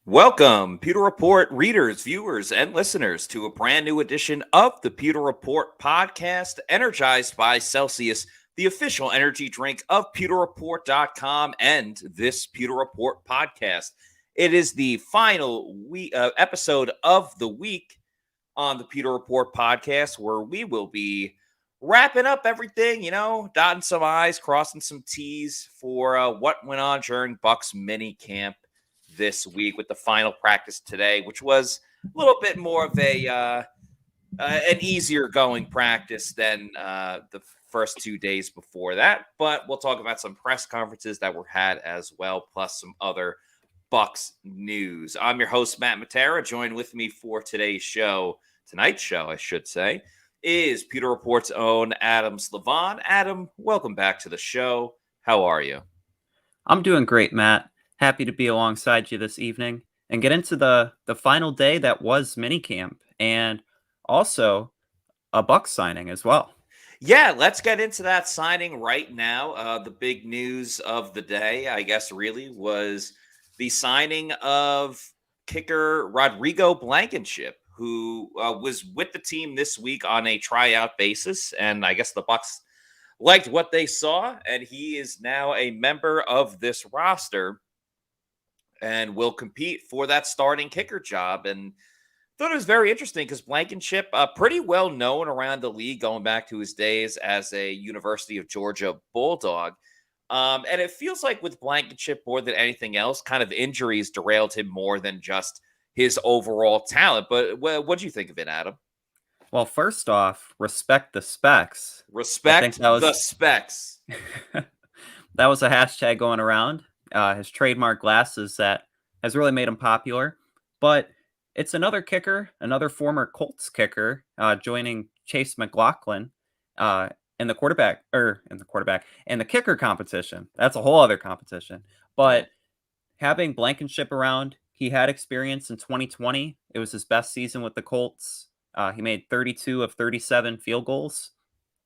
Welcome, Pewter Report readers, viewers, and listeners, to a brand new edition of the Pewter Report Podcast, energized by Celsius, the official energy drink of PewterReport.com and this Pewter Report Podcast. It is the final episode of the week on the Pewter Report Podcast, where we will be wrapping up everything, dotting some I's, crossing some T's for what went on during Bucs mini camp this week, with the final practice today, which was a little bit more of an easier going practice than the first 2 days before that. But we'll talk about some press conferences that were had as well, plus some other Bucs news. I'm your host, Matt Matera. Joined with me for tonight's show, I should say, is Pewter Report's own Adam Slavon. Adam, welcome back to the show. How are you? I'm doing great, Matt. Happy to be alongside you this evening and get into the final day that was minicamp, and also a Bucs signing as well. Yeah, let's get into that signing right now. The big news of the day, I guess, really was the signing of kicker Rodrigo Blankenship, who was with the team this week on a tryout basis, and I guess the Bucs liked what they saw, and he is now a member of this roster and will compete for that starting kicker job. And thought it was very interesting because Blankenship, pretty well known around the league, going back to his days as a University of Georgia Bulldog. And it feels like with Blankenship, more than anything else, kind of injuries derailed him more than just his overall talent. But what do you think of it, Adam? Well, first off, respect the specs. Respect the specs. That was a hashtag going around. His trademark glasses that has really made him popular. But it's another kicker, another former Colts kicker, joining Chase McLaughlin in the kicker competition. That's a whole other competition. But having Blankenship around, he had experience in 2020. It was his best season with the Colts. He made 32 of 37 field goals.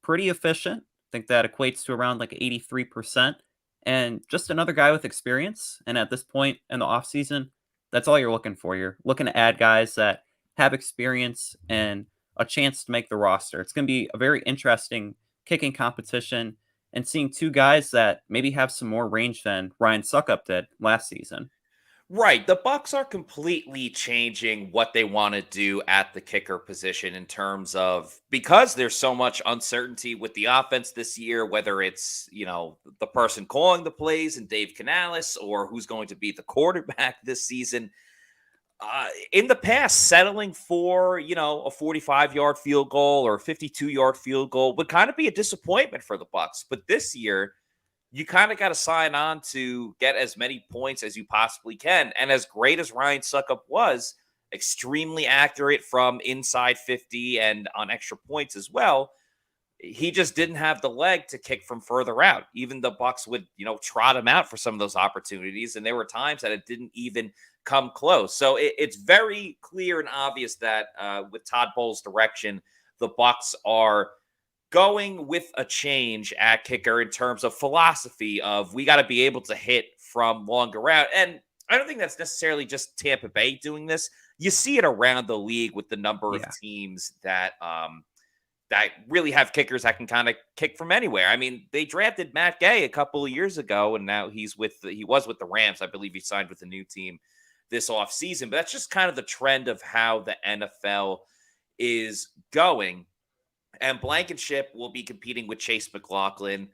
Pretty efficient. I think that equates to around like 83%. And just another guy with experience. And at this point in the offseason, that's all you're looking for. You're looking to add guys that have experience and a chance to make the roster. It's going to be a very interesting kicking competition, and seeing two guys that maybe have some more range than Ryan Suckup did last season. Right. The Bucs are completely changing what they want to do at the kicker position, in terms of, because there's so much uncertainty with the offense this year, whether it's, the person calling the plays and Dave Canales, or who's going to be the quarterback this season. In the past, settling for, a 45-yard field goal or a 52-yard field goal would kind of be a disappointment for the Bucs. But this year, you kind of got to sign on to get as many points as you possibly can. And as great as Ryan Suckup was, extremely accurate from inside 50 and on extra points as well, he just didn't have the leg to kick from further out. Even the Bucs would, trot him out for some of those opportunities. And there were times that it didn't even come close. So it's very clear and obvious that with Todd Bowles' direction, the Bucs are going with a change at kicker in terms of philosophy of, we got to be able to hit from longer out. And I don't think that's necessarily just Tampa Bay doing this. You see it around the league with the number of teams that really have kickers that can kind of kick from anywhere. I mean, they drafted Matt Gay a couple of years ago, and now he was with the Rams. I believe he signed with a new team this offseason. But that's just kind of the trend of how the NFL is going. And Blankenship will be competing with Chase McLaughlin,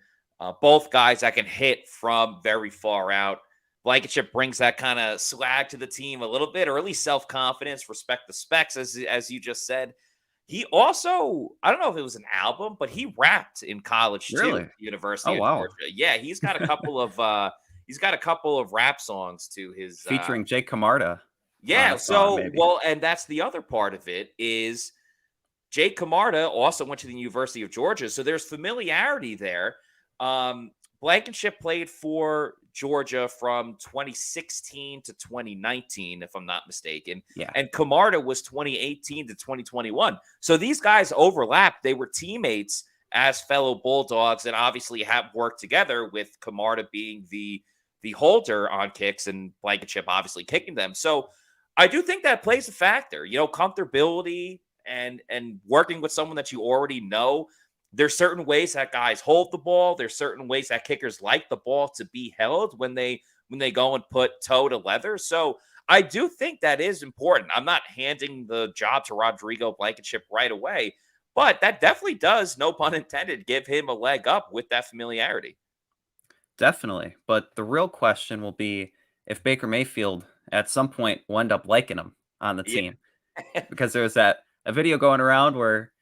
both guys that can hit from very far out. Blankenship brings that kind of swag to the team a little bit, or at least self-confidence, respect the specs, as you just said. He also, I don't know if it was an album, but he rapped in college too, at the University of Georgia. Yeah, he's got a couple of rap songs to his featuring Jake Camarda. Yeah, and that's the other part of it is, Jake Camarda also went to the University of Georgia, so there's familiarity there. Blankenship played for Georgia from 2016 to 2019, if I'm not mistaken. Yeah. And Camarda was 2018 to 2021. So these guys overlapped. They were teammates as fellow Bulldogs, and obviously have worked together, with Camarda being the the holder on kicks and Blankenship obviously kicking them. So I do think that plays a factor, comfortability and working with someone that you already know. There's certain ways that guys hold the ball. There's certain ways that kickers like the ball to be held when they go and put toe to leather. So I do think that is important. I'm not handing the job to Rodrigo Blankenship right away, but that definitely does, no pun intended, give him a leg up with that familiarity. Definitely. But the real question will be if Baker Mayfield at some point will end up liking him on the Yeah. team. Because there was a video going around where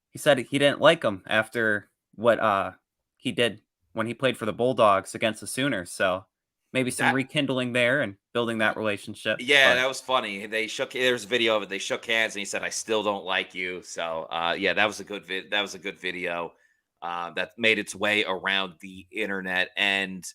he said he didn't like him after what he did when he played for the Bulldogs against the Sooners. So maybe some That rekindling there and building that relationship. Yeah, But that was funny. There's a video of it. They shook hands and he said, "I still don't like you." So, yeah, that was a good video that made its way around the internet. And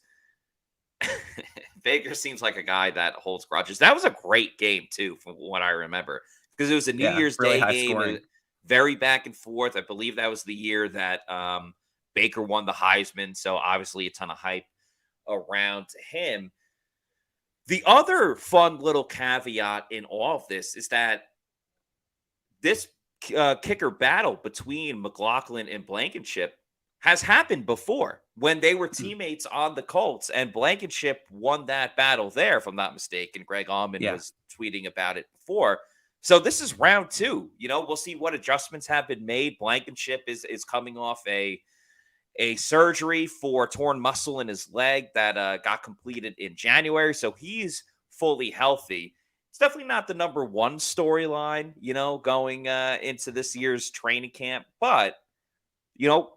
Baker seems like a guy that holds grudges. That was a great game too, from what I remember, because it was a New yeah, Year's really Day high game. It was scoring. very back and forth. I believe that was the year that Baker won the Heisman. So obviously a ton of hype around him. The other fun little caveat in all of this is that this kicker battle between McLaughlin and Blankenship has happened before when they were Mhm. teammates on the Colts, and Blankenship won that battle there, if I'm not mistaken. Greg Allman Yeah. was tweeting about it before. So this is round two. We'll see what adjustments have been made. Blankenship is coming off a surgery for torn muscle in his leg that got completed in January. So he's fully healthy. It's definitely not the number one storyline, going into this year's training camp. But,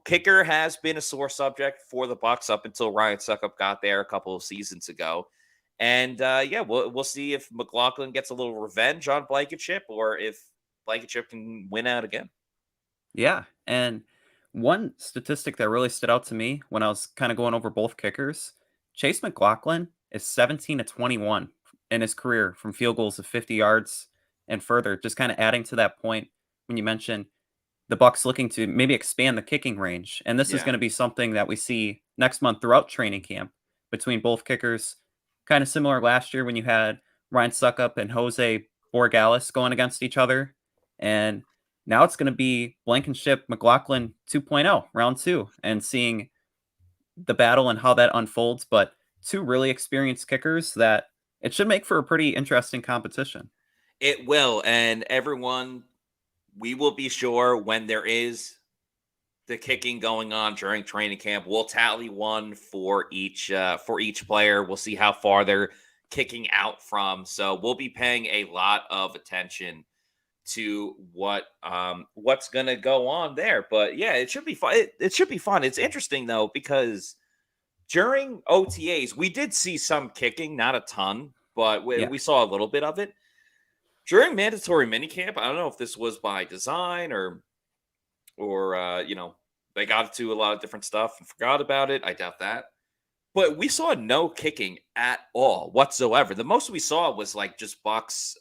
kicker has been a sore subject for the Bucs up until Ryan Suckup got there a couple of seasons ago. And yeah, we'll see if McLaughlin gets a little revenge on Blankenship or if Blankenship can win out again. Yeah. And one statistic that really stood out to me when I was kind of going over both kickers, Chase McLaughlin is 17 to 21 in his career from field goals of 50 yards and further. Just kind of adding to that point when you mentioned the Bucks looking to maybe expand the kicking range. And this is Yeah. going to be something that we see next month throughout training camp between both kickers. Kind of similar last year when you had Ryan Suckup and Jose Borregales going against each other. And now it's going to be Blankenship McLaughlin 2.0, round two, and seeing the battle and how that unfolds. But two really experienced kickers that it should make for a pretty interesting competition. It will. And everyone, we will be sure when there is the kicking going on during training camp. We'll tally one for each player. We'll see how far they're kicking out from. So we'll be paying a lot of attention to what's gonna go on there. But yeah, it should be fun. It should be fun. It's interesting though, because during OTAs, we did see some kicking, not a ton, but we, Yeah. we saw a little bit of it. During mandatory minicamp, I don't know if this was by design or they got to a lot of different stuff and forgot about it. I doubt that. But we saw no kicking at all whatsoever. The most we saw was like just Bucks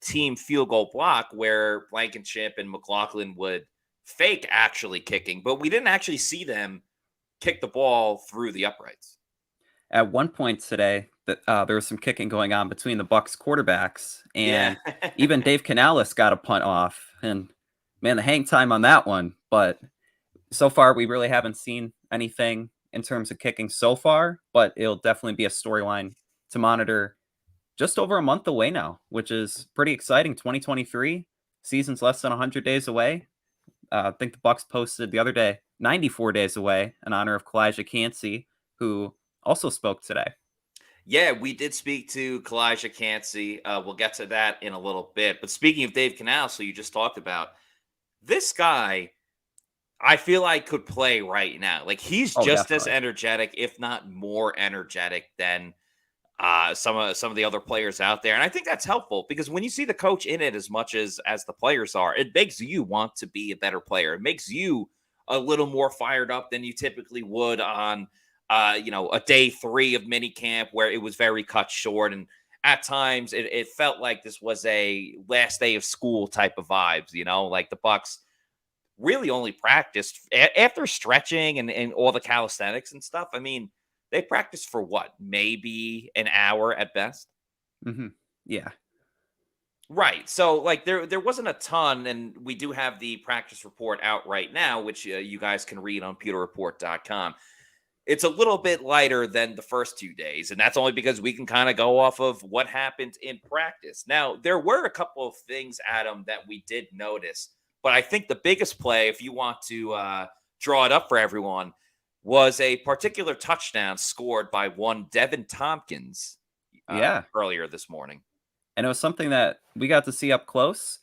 team field goal block where Blankenship and McLaughlin would fake actually kicking, but we didn't actually see them kick the ball through the uprights. At one point today, that there was some kicking going on between the Bucks quarterbacks, Yeah. and even Dave Canales got a punt off. And man, the hang time on that one. But so far, we really haven't seen anything in terms of kicking so far. But it'll definitely be a storyline to monitor. Just over a month away now, which is pretty exciting. 2023 season's less than 100 days away. I think the Bucks posted the other day 94 days away in honor of Calijah Kancey, who also spoke today. Yeah, we did speak to Calijah Kancey. We'll get to that in a little bit. But speaking of Dave Canals, who you just talked about, this guy, I feel like could play right now. Like he's Oh, just as definitely. energetic, if not more energetic, than some of the other players out there. And I think that's helpful because when you see the coach in it as much as the players are, it makes you want to be a better player. It makes you a little more fired up than you typically would on a day 3 of mini camp where it was very cut short. And at times it felt like this was a last day of school type of vibes, like the Bucks really only practiced after stretching and all the calisthenics and stuff. I mean, they practiced for what, maybe an hour at best. Hmm. Yeah. Right. So like there wasn't a ton, and we do have the practice report out right now, which you guys can read on pewterreport.com. It's a little bit lighter than the first 2 days, and that's only because we can kind of go off of what happened in practice. Now, there were a couple of things, Adam, that we did notice, but I think the biggest play, if you want to draw it up for everyone, was a particular touchdown scored by one Deven Thompkins Yeah. earlier this morning. And it was something that we got to see up close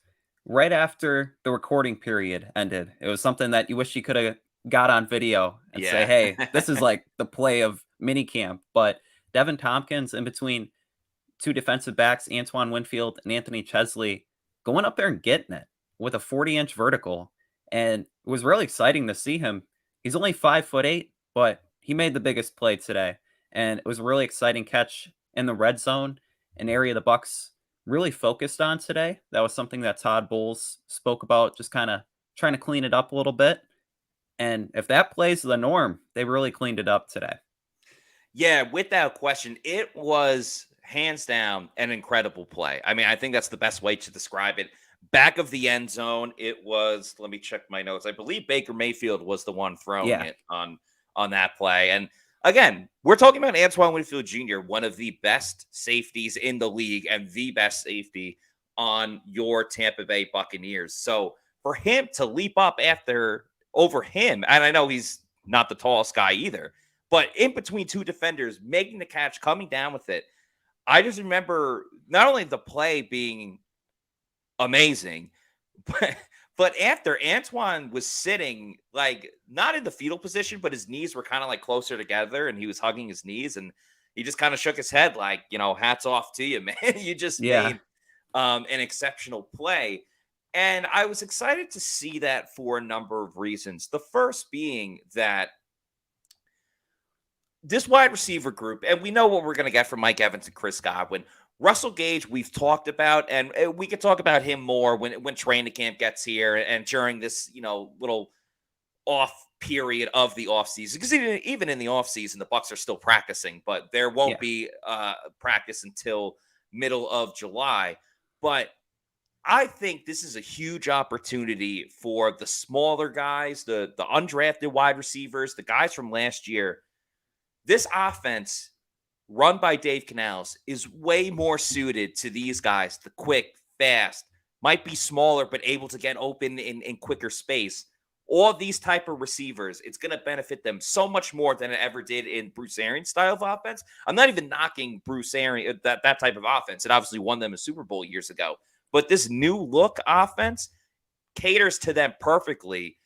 right after the recording period ended. It was something that you wish you could have got on video and say, Yeah. hey, this is like the play of minicamp. But Devin Tompkins in between two defensive backs, Antoine Winfield and Anthony Chesley, going up there and getting it with a 40-inch vertical. And it was really exciting to see him. He's only 5'8", but he made the biggest play today. And it was a really exciting catch in the red zone, an area the Bucs really focused on today. That was something that Todd Bowles spoke about, just kind of trying to clean it up a little bit. And if that plays the norm, they really cleaned it up today. Yeah, without question, it was hands down an incredible play. I mean, I think that's the best way to describe it. Back of the end zone, it was, let me check my notes. I believe Baker Mayfield was the one throwing Yeah. it on that play. And again, we're talking about Antoine Winfield Jr., one of the best safeties in the league and the best safety on your Tampa Bay Buccaneers. So for him to leap up over him, and I know he's not the tallest guy either, but in between two defenders, making the catch, coming down with it. I just remember not only the play being amazing, but after Antoine was sitting, like, not in the fetal position, but his knees were kind of like closer together and he was hugging his knees and he just kind of shook his head like, hats off to you, man. You just Yeah. made an exceptional play. And I was excited to see that for a number of reasons. The first being that this wide receiver group, and we know what we're going to get from Mike Evans and Chris Godwin. Russell Gage, we've talked about, and we could talk about him more when training camp gets here and during this, little off period of the offseason. Because even in the offseason, the Bucs are still practicing, but there won't Yeah. be practice until middle of July. But I think this is a huge opportunity for the smaller guys, the undrafted wide receivers, the guys from last year. This offense run by Dave Canales is way more suited to these guys, the quick, fast, might be smaller, but able to get open in quicker space. All these type of receivers, it's going to benefit them so much more than it ever did in Bruce Arians' style of offense. I'm not even knocking Bruce Arians, that type of offense. It obviously won them a Super Bowl years ago. But this new look offense caters to them perfectly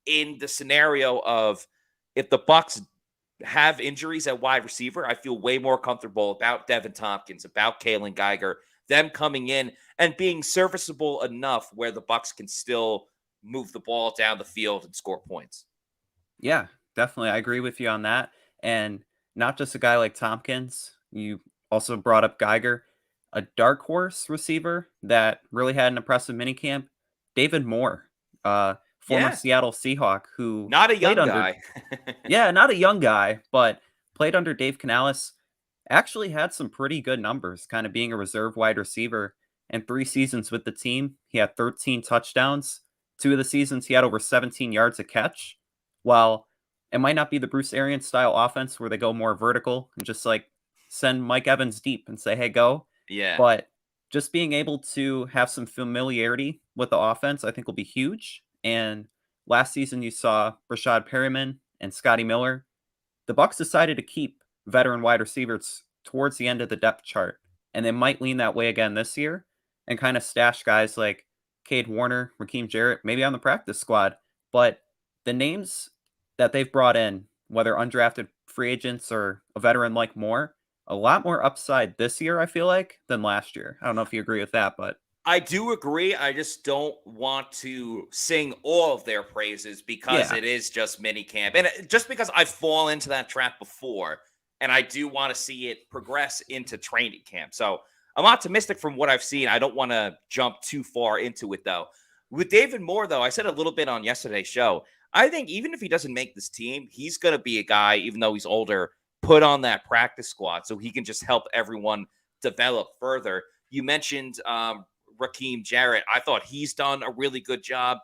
in the scenario of if the Bucs have injuries at wide receiver, I feel way more comfortable about Deven Thompkins, about Kalen Geiger, them coming in and being serviceable enough where the Bucs can still move the ball down the field and score points. Yeah, definitely. I agree with you on that. And not just a guy like Tompkins. You also brought up Geiger, a dark horse receiver that really had an impressive minicamp. David Moore, former Yeah, Seattle Seahawk, who not a played young under, guy. yeah, not a young guy, but played under Dave Canales. Actually had some pretty good numbers, kind of being a reserve wide receiver. And 3 seasons with the team, he had 13 touchdowns. 2 of the seasons, he had over 17 yards a catch. While it might not be the Bruce Arians style offense where they go more vertical and just like send Mike Evans deep and say, hey, go. Yeah. But just being able to have some familiarity with the offense, I think will be huge. And last season, you saw Rashad Perryman and Scotty Miller. The Bucs decided to keep veteran wide receivers towards the end of the depth chart, and they might lean that way again this year and kind of stash guys like Cade Warner, Raheem Jarrett, maybe on the practice squad. But the names that they've brought in, whether undrafted free agents or a veteran like Moore, a lot more upside this year, I feel like, than last year. I don't know if you agree with that, but I do agree. I just don't want to sing all of their praises because yeah, it is just mini camp. And just because I've fallen into that trap before, and I do want to see it progress into training camp. So I'm optimistic from what I've seen. I don't want to jump too far into it, though. With David Moore, though, I said a little bit on yesterday's show. I think even if he doesn't make this team, he's going to be a guy, even though he's older, put on that practice squad so he can just help everyone develop further. You mentioned Raheem Jarrett. I thought he's done a really good job,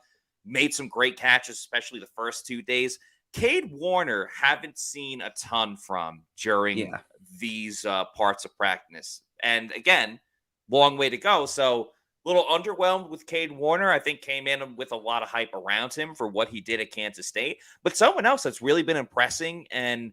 made some great catches, especially the first 2 days. Cade Warner haven't seen a ton from during these parts of practice. And again, long way to go. So a little underwhelmed with Cade Warner. I think came in with a lot of hype around him for what he did at Kansas State. But someone else that's really been impressing and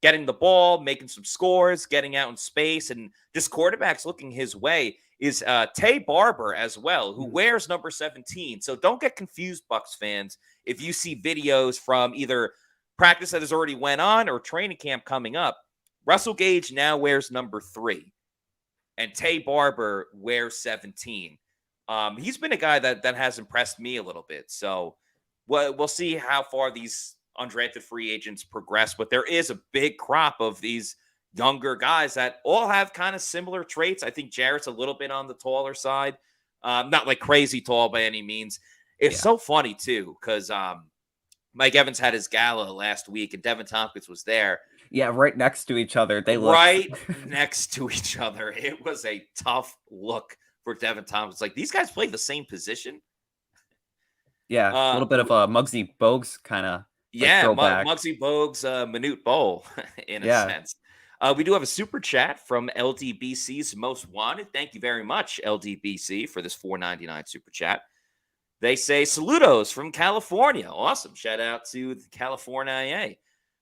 getting the ball, making some scores, getting out in space, and just quarterbacks looking his way is Tay Barber as well, who wears number 17. So don't get confused, Bucs fans, if you see videos from either practice that has already went on or training camp coming up. Russell Gage now wears number 3, and Tay Barber wears 17. He's been a guy that has impressed me a little bit. So we'll see how far these undrafted free agents progress, but there is a big crop of these younger guys that all have kind of similar traits. I think Jarrett's a little bit on the taller side, not like crazy tall by any means. It's so funny too, because Mike Evans had his gala last week and Deven Thompkins was there. Yeah, right next to each other. They looked right next to each other. It was a tough look for Deven Thompkins. Like, these guys play the same position. Yeah, a little bit of a Muggsy Bogues kind of. Yeah, Muggsy Bogues, Manute Bowl, in a sense. We do have a super chat from LDBC's Most Wanted. Thank you very much, LDBC, for this $4.99 super chat. They say, saludos from California. Awesome. Shout out to the California.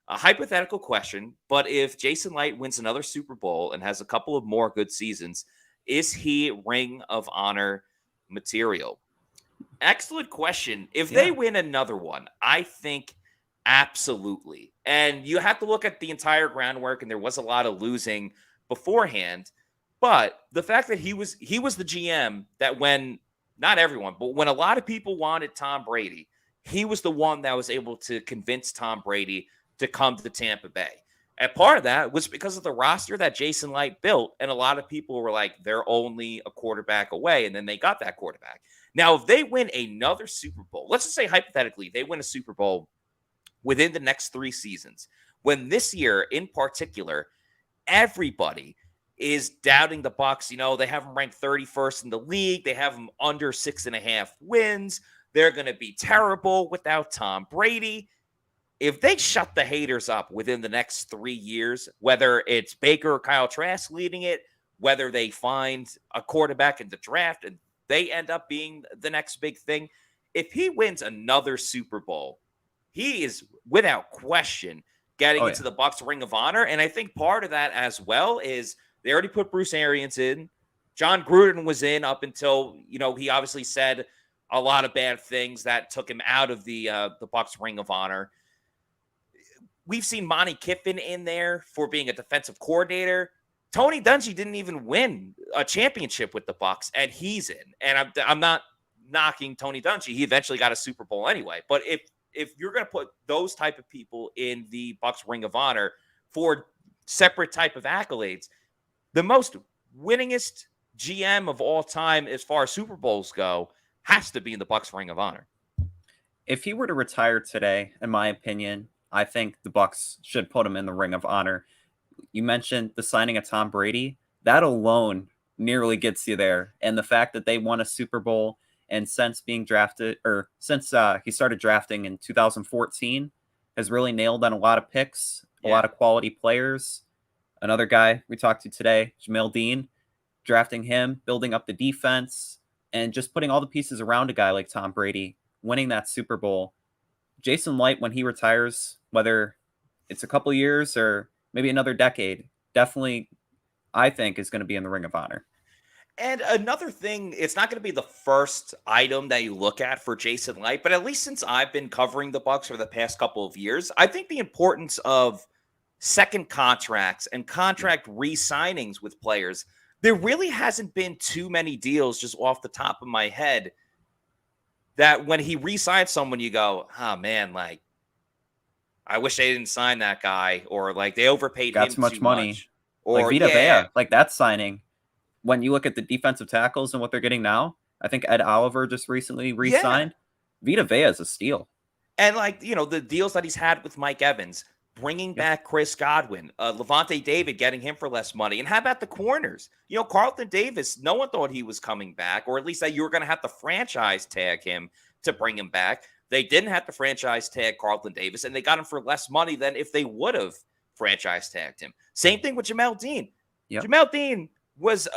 A hypothetical question, but if Jason Licht wins another Super Bowl and has a couple of more good seasons, is he Ring of Honor material? Excellent question. If they win another one, I think absolutely. And you have to look at the entire groundwork, and there was a lot of losing beforehand. But the fact that he was the GM that when, not everyone, but when a lot of people wanted Tom Brady, he was the one that was able to convince Tom Brady to come to Tampa Bay. And part of that was because of the roster that Jason Licht built. And a lot of people were like, they're only a quarterback away. And then they got that quarterback. Now, if they win another Super Bowl, let's just say hypothetically, they win a Super Bowl within the next 3 seasons, when this year in particular, everybody is doubting the Bucs. You know, they have them ranked 31st in the league. They have them under 6.5 wins. They're going to be terrible without Tom Brady. If they shut the haters up within the next 3 years, whether it's Baker or Kyle Trask leading it, whether they find a quarterback in the draft and they end up being the next big thing, if he wins another Super Bowl, he is without question getting into the Bucs Ring of Honor. And I think part of that as well is they already put Bruce Arians in. John Gruden was in up until, you know, he obviously said a lot of bad things that took him out of the Bucs Ring of Honor. We've seen Monty Kiffin in there for being a defensive coordinator. Tony Dungy didn't even win a championship with the Bucs, and he's in. And I'm not knocking Tony Dungy. He eventually got a Super Bowl anyway. But if you're going to put those type of people in the Bucs Ring of Honor for separate type of accolades, the most winningest GM of all time as far as Super Bowls go has to be in the Bucs Ring of Honor. If he were to retire today, in my opinion, I think the Bucs should put him in the Ring of Honor. You mentioned the signing of Tom Brady. That alone nearly gets you there. And the fact that they won a Super Bowl, and since being drafted, or since he started drafting in 2014, has really nailed on a lot of picks, a lot of quality players. Another guy we talked to today, Jamel Dean, drafting him, building up the defense, and just putting all the pieces around a guy like Tom Brady, winning that Super Bowl. Jason Licht, when he retires, whether it's a couple years or maybe another decade, definitely, I think, is going to be in the Ring of Honor. And another thing, it's not going to be the first item that you look at for Jason Licht, but at least since I've been covering the Bucs for the past couple of years, I think the importance of second contracts and contract re-signings with players, there really hasn't been too many deals just off the top of my head that when he re-signs someone, you go, oh man, like, I wish they didn't sign that guy, or like they overpaid him too much money. Much. Or like Vita Vea, like that signing. When you look at the defensive tackles and what they're getting now, I think Ed Oliver just recently re-signed. Vita Vea is a steal. And like, you know, the deals that he's had with Mike Evans, bringing Yep. back Chris Godwin, Levante David, getting him for less money. And how about the corners? Carlton Davis, no one thought he was coming back, or at least that you were going to have to franchise tag him to bring him back. They didn't have to franchise tag Carlton Davis, and they got him for less money than if they would have franchise tagged him. Same thing with Jamel Dean. Yep. Jamel Dean was,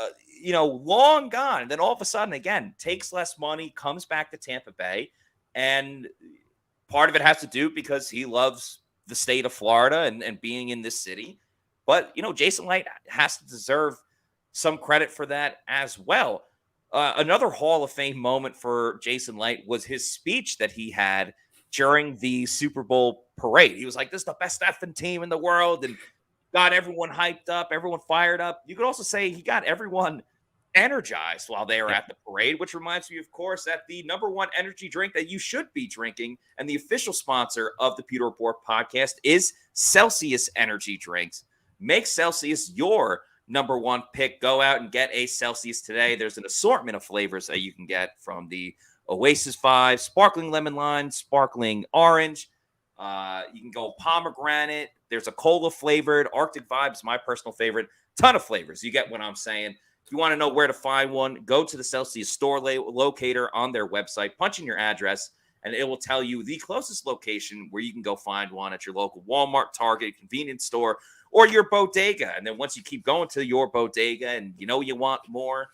long gone. And then all of a sudden, again, takes less money, comes back to Tampa Bay. And part of it has to do because he loves the state of Florida and being in this city. But, Jason Licht has to deserve some credit for that as well. Another Hall of Fame moment for Jason Licht was his speech that he had during the Super Bowl parade. He was like, this is the best effing team in the world, and got everyone hyped up, everyone fired up. You could also say he got everyone energized while they were at the parade, which reminds me, of course, that the number one energy drink that you should be drinking and the official sponsor of the Pewter Report podcast is Celsius Energy Drinks. Make Celsius your number one pick. Go out and get a Celsius today. There's an assortment of flavors that you can get, from the Oasis 5, sparkling lemon lime, sparkling orange. You can go pomegranate. There's a cola flavored. Arctic Vibes, my personal favorite. Ton of flavors. You get what I'm saying. If you want to know where to find one, go to the Celsius store locator on their website, punch in your address, and it will tell you the closest location where you can go find one at your local Walmart, Target, convenience store, or your bodega. And then once you keep going to your bodega and you want more,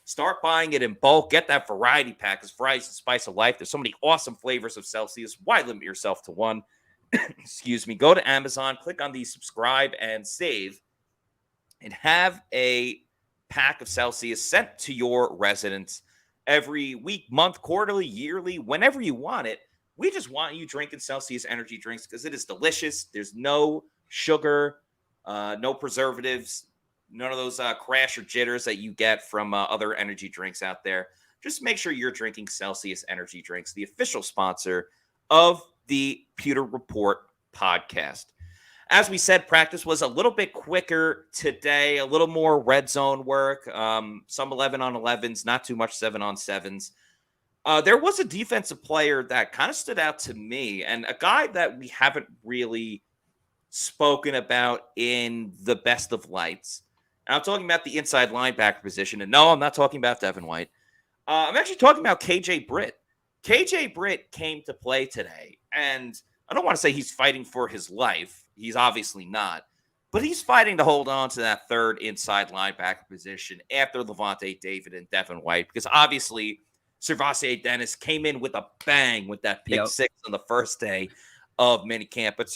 start buying it in bulk. Get that variety pack, because variety is the spice of life. There's so many awesome flavors of Celsius. Why limit yourself to one? Excuse me. Go to Amazon, click on the subscribe and save, and have a pack of Celsius sent to your residence every week, month, quarterly, yearly, whenever you want it. We just want you drinking Celsius energy drinks because it is delicious. There's no sugar, no preservatives, none of those crash or jitters that you get from other energy drinks out there. Just make sure you're drinking Celsius energy drinks, the official sponsor of the Pewter Report podcast. As we said, practice was a little bit quicker today, a little more red zone work, some 11 on 11s, not too much 7 on 7s. There was a defensive player that kind of stood out to me, and a guy that we haven't really spoken about in the best of lights. And I'm talking about the inside linebacker position. And no, I'm not talking about Devin White. I'm actually talking about KJ Britt. KJ Britt came to play today, and I don't want to say he's fighting for his life. He's obviously not. But he's fighting to hold on to that third inside linebacker position after Levante David and Devin White, because obviously Servassier Dennis came in with a bang with that pick six on the first day of minicamp. But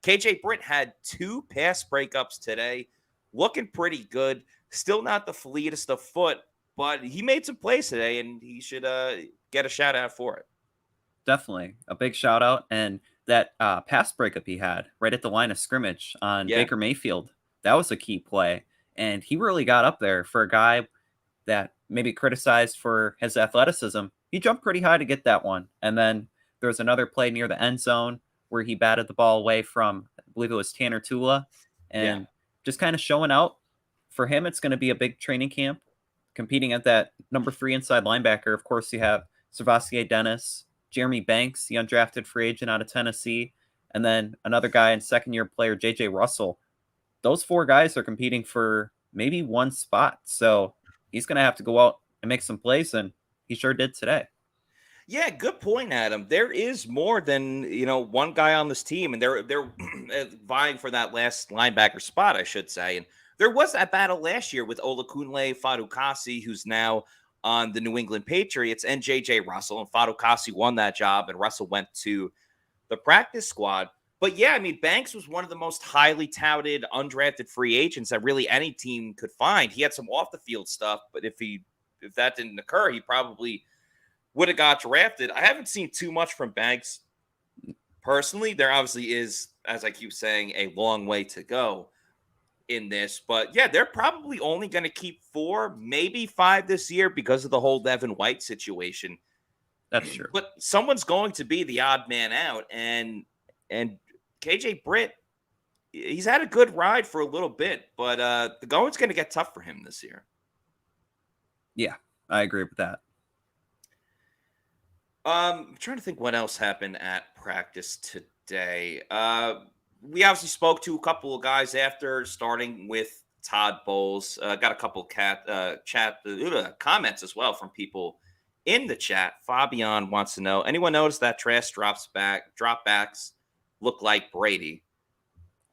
KJ Britt had 2 pass breakups today, looking pretty good. Still not the fleetest of foot, but he made some plays today, and he should get a shout out for it. Definitely a big shout out. And that pass breakup he had right at the line of scrimmage on Baker Mayfield, that was a key play. And he really got up there for a guy that maybe criticized for his athleticism. He jumped pretty high to get that one. And then there was another play near the end zone where he batted the ball away from, I believe it was Tanner Tula, and just kind of showing out. For him, it's going to be a big training camp, competing at that number 3 inside linebacker. Of course, you have Servassier Dennis, Jeremy Banks, the undrafted free agent out of Tennessee, and then another guy in second-year player, J.J. Russell. Those 4 guys are competing for maybe one spot, so he's going to have to go out and make some plays, and he sure did today. Yeah, good point, Adam. There is more than, one guy on this team, and they're vying for that last linebacker spot, I should say. And there was that battle last year with Olakunle Fatukasi, who's now on the New England Patriots, and J.J. Russell. And Fatukasi won that job, and Russell went to the practice squad. But yeah, I mean, Banks was one of the most highly touted undrafted free agents that really any team could find. He had some off the field stuff, but if that didn't occur, he probably would have got drafted. I haven't seen too much from Banks personally. There obviously is, as I keep saying, a long way to go in this. But yeah, they're probably only going to keep 4, maybe 5 this year because of the whole Devin White situation. That's true. But someone's going to be the odd man out. And KJ Britt, he's had a good ride for a little bit, but the going's going to get tough for him this year. Yeah, I agree with that. I'm trying to think what else happened at practice day. We obviously spoke to a couple of guys after, starting with Todd Bowles. Got a couple comments as well from people in the chat. Fabian wants to know: anyone notice that Trask dropbacks look like Brady?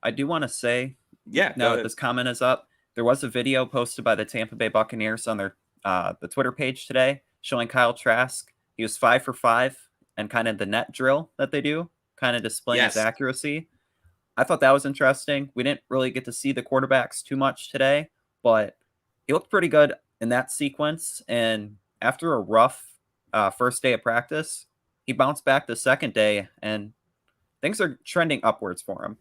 I do want to say, Yeah, go now that ahead. this comment is up, there was a video posted by the Tampa Bay Buccaneers on their the Twitter page today showing Kyle Trask. He was 5 for 5 and kind of the net drill that they do, kind of displaying his Yes. accuracy. I thought that was interesting. We didn't really get to see the quarterbacks too much today, but he looked pretty good in that sequence. And after a rough first day of practice, he bounced back the second day, and things are trending upwards for him.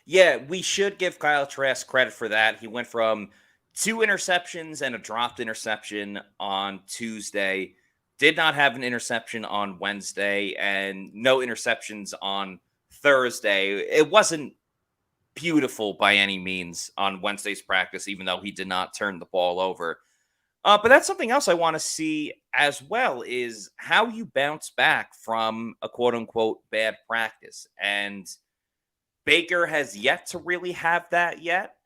Yeah, we should give Kyle Trask credit for that. He went from 2 interceptions and a dropped interception on Tuesday, did not have an interception on Wednesday, and no interceptions on Thursday. It wasn't beautiful by any means on Wednesday's practice, even though he did not turn the ball over. But that's something else I want to see as well, is how you bounce back from a quote unquote bad practice. And Baker has yet to really have that yet.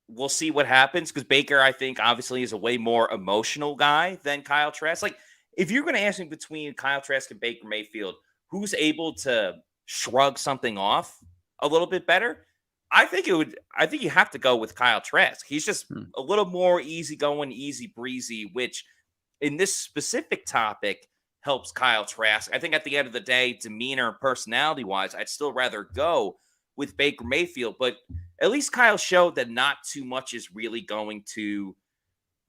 We'll see what happens, because Baker, I think, obviously is a way more emotional guy than Kyle Trask. Like, if you're going to ask me between Kyle Trask and Baker Mayfield, who's able to shrug something off a little bit better, I think you have to go with Kyle Trask. He's just a little more easygoing, easy breezy, which in this specific topic helps Kyle Trask. I think at the end of the day, demeanor and personality wise, I'd still rather go with Baker Mayfield, but at least Kyle showed that not too much is really going to,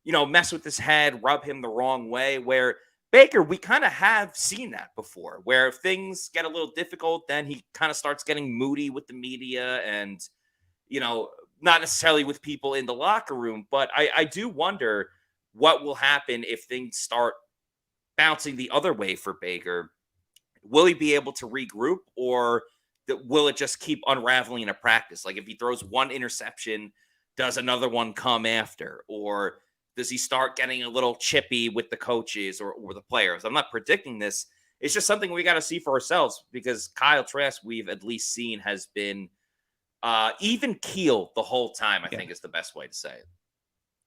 mess with his head, rub him the wrong way. Where Baker, we kind of have seen that before, where if things get a little difficult, then he kind of starts getting moody with the media and, not necessarily with people in the locker room. But I do wonder what will happen if things start bouncing the other way for Baker. Will he be able to regroup, or will it just keep unraveling in a practice? Like, if he throws one interception, does another one come after? Or does he start getting a little chippy with the coaches or the players? I'm not predicting this. It's just something we got to see for ourselves, because Kyle Trask, we've at least seen, has been even keel the whole time, I think is the best way to say it.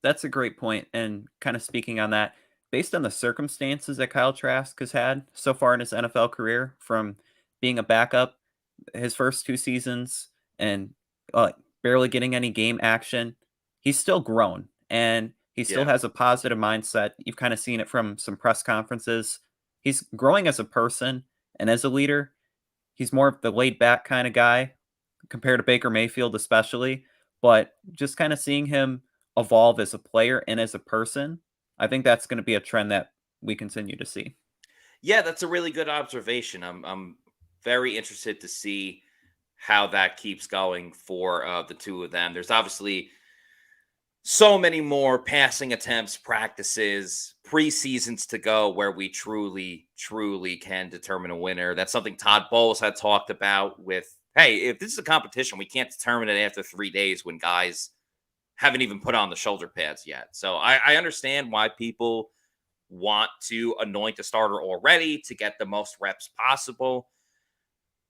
That's a great point. And kind of speaking on that, based on the circumstances that Kyle Trask has had so far in his NFL career, from being a backup his first 2 seasons and barely getting any game action, he's still grown and he still Yeah. has a positive mindset. You've kind of seen it from some press conferences. He's growing as a person and as a leader. He's more of the laid back kind of guy compared to Baker Mayfield, especially. But just kind of seeing him evolve as a player and as a person, I think that's going to be a trend that we continue to see. Yeah, that's a really good observation. I'm very interested to see how that keeps going for the two of them. There's obviously so many more passing attempts, practices, preseasons to go, where we truly, truly can determine a winner. That's something Todd Bowles had talked about with, hey, if this is a competition, we can't determine it after 3 days when guys haven't even put on the shoulder pads yet. So I understand why people want to anoint a starter already to get the most reps possible.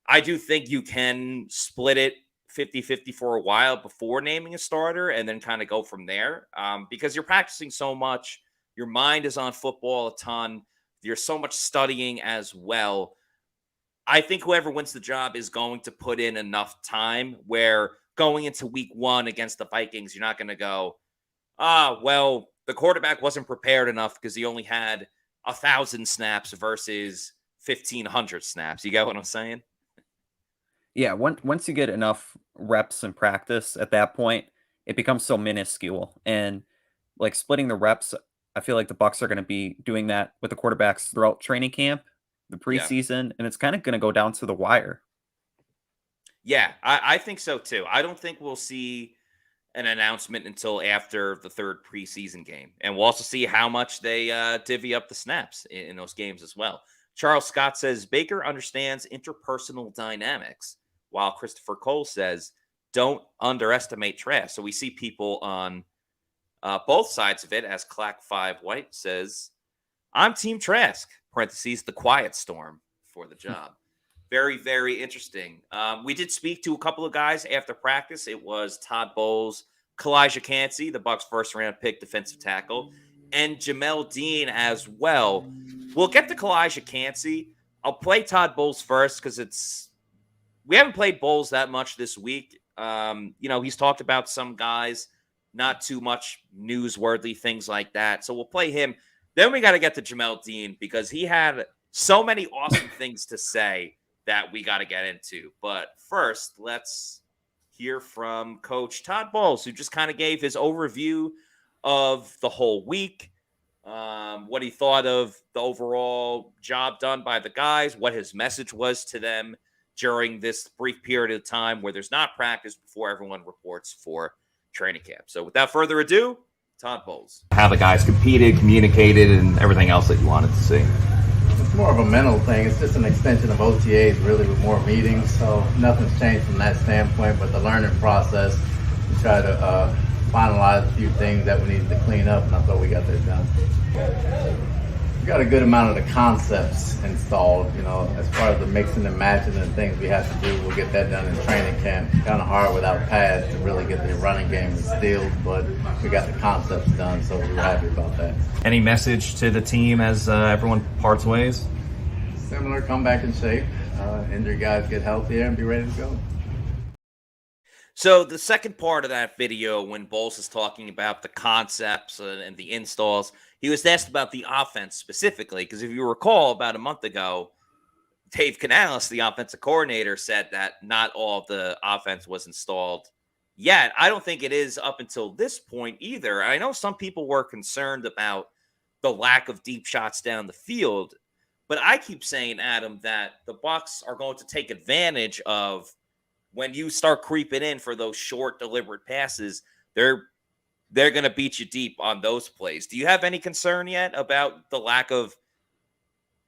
I do think you can split it 50-50 for a while before naming a starter, and then kind of go from there, because you're practicing so much. Your mind is on football a ton. There's so much studying as well. I think whoever wins the job is going to put in enough time where going into week 1 against the Vikings, you're not going to go, well, the quarterback wasn't prepared enough because he only had 1,000 snaps versus 1,500 snaps. You get what I'm saying? Yeah, once you get enough reps in practice, at that point, it becomes so minuscule. And like splitting the reps, I feel like the Bucs are going to be doing that with the quarterbacks throughout training camp, the Yeah. preseason, and it's kind of going to go down to the wire. Yeah, I think so too. I don't think we'll see an announcement until after the third preseason game. And we'll also see how much they divvy up the snaps in those games as well. Charles Scott says Baker understands interpersonal dynamics, while Christopher Cole says don't underestimate Trask. So we see people on both sides of it, as Clack5 White says, I'm Team Trask, parentheses, the quiet storm for the job. Very, very interesting. We did speak to a couple of guys after practice. It was Todd Bowles, Calijah Kancey, the Bucs' first-round pick defensive tackle, and Jamel Dean as well. We'll get to Calijah Kancey. I'll play Todd Bowles first because we haven't played Bowles that much this week. He's talked about some guys, not too much newsworthy things like that. So we'll play him. Then we got to get to Jamel Dean because he had so many awesome things to say that we got to get into. But first, let's hear from Coach Todd Bowles, who just kind of gave his overview of the whole week, what he thought of the overall job done by the guys, what his message was to them during this brief period of time where there's not practice before everyone reports for training camp. So without further ado, Todd Bowles. How the guys competed, communicated, and everything else that you wanted to see. It's more of a mental thing. It's just an extension of OTAs, really, with more meetings. So nothing's changed from that standpoint, but the learning process, we try to finalize a few things that we needed to clean up, and I thought we got that done. We got a good amount of the concepts installed, as far as the mixing and matching and things we have to do. We'll get that done in training camp. Kind of hard without pads to really get the running game instilled, but we got the concepts done, so we're happy about that. Any message to the team as everyone parts ways? Similar, come back in shape, injured guys get healthier and be ready to go. So the second part of that video, when Bowles is talking about the concepts and the installs, he was asked about the offense specifically, because if you recall, about a month ago, Dave Canales, the offensive coordinator, said that not all of the offense was installed yet. I don't think it is up until this point either. I know some people were concerned about the lack of deep shots down the field, but I keep saying, Adam, that the Bucs are going to take advantage of when you start creeping in for those short, deliberate passes. They're going to beat you deep on those plays. Do you have any concern yet about the lack of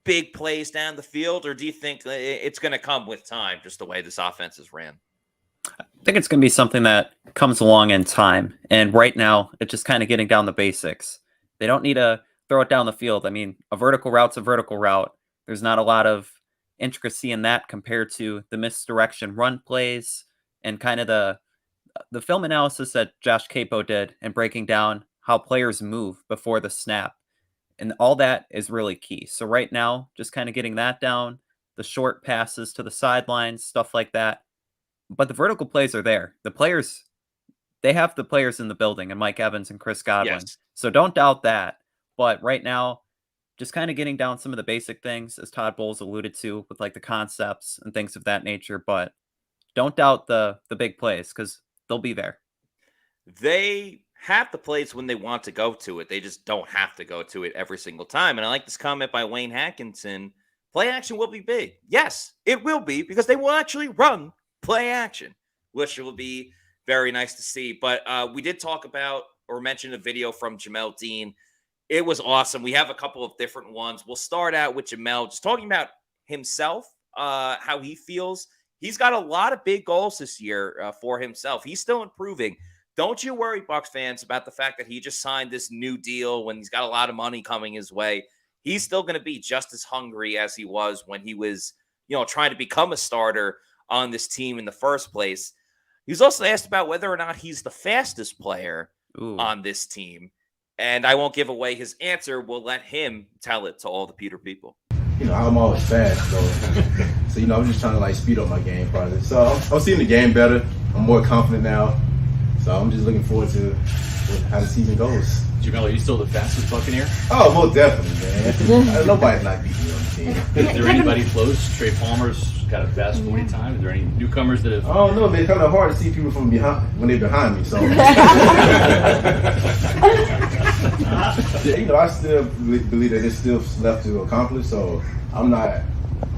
big plays down the field, or do you think it's going to come with time, just the way this offense is ran? I think it's going to be something that comes along in time. And right now, it's just kind of getting down the basics. They don't need to throw it down the field. I mean, a vertical route's a vertical route. There's not a lot of intricacy in that compared to the misdirection run plays and kind of the film analysis that Josh Capo did and breaking down how players move before the snap. And all that is really key. So right now, just kind of getting that down, the short passes to the sidelines, stuff like that. But the vertical plays are there. They have the players in the building, and Mike Evans and Chris Godwin. Yes. So don't doubt that. But right now, just kind of getting down some of the basic things, as Todd Bowles alluded to, with like the concepts and things of that nature. But don't doubt the big plays, because they'll be there. They have the plays when they want to go to it. They just don't have to go to it every single time. And I like this comment by Wayne Hankinson. Play action will be big. Yes, it will be, because they will actually run play action, which will be very nice to see. But we did talk about or mention a video from Jamel Dean. It was awesome. We have a couple of different ones. We'll start out with Jamel, just talking about himself, how he feels. He's got a lot of big goals this year for himself. He's still improving. Don't you worry, Bucs fans, about the fact that he just signed this new deal when he's got a lot of money coming his way. He's still going to be just as hungry as he was when he was, trying to become a starter on this team in the first place. He was also asked about whether or not he's the fastest player on this team. And I won't give away his answer. We'll let him tell it to all the Pewter people. I'm always fast, so I'm just trying to speed up my game process. So I'm seeing the game better. I'm more confident now. So I'm just looking forward to how the season goes. Jamel, are you still the fastest Buccaneer? Oh, most definitely, man. Nobody's not beating me on the team. Is there anybody close? Trey Palmer's got a fast 40 time. Is there any newcomers that have? I don't know, man. It's kind of hard to see people from behind when they're behind me. So, I still believe that there's still left to accomplish. So I'm not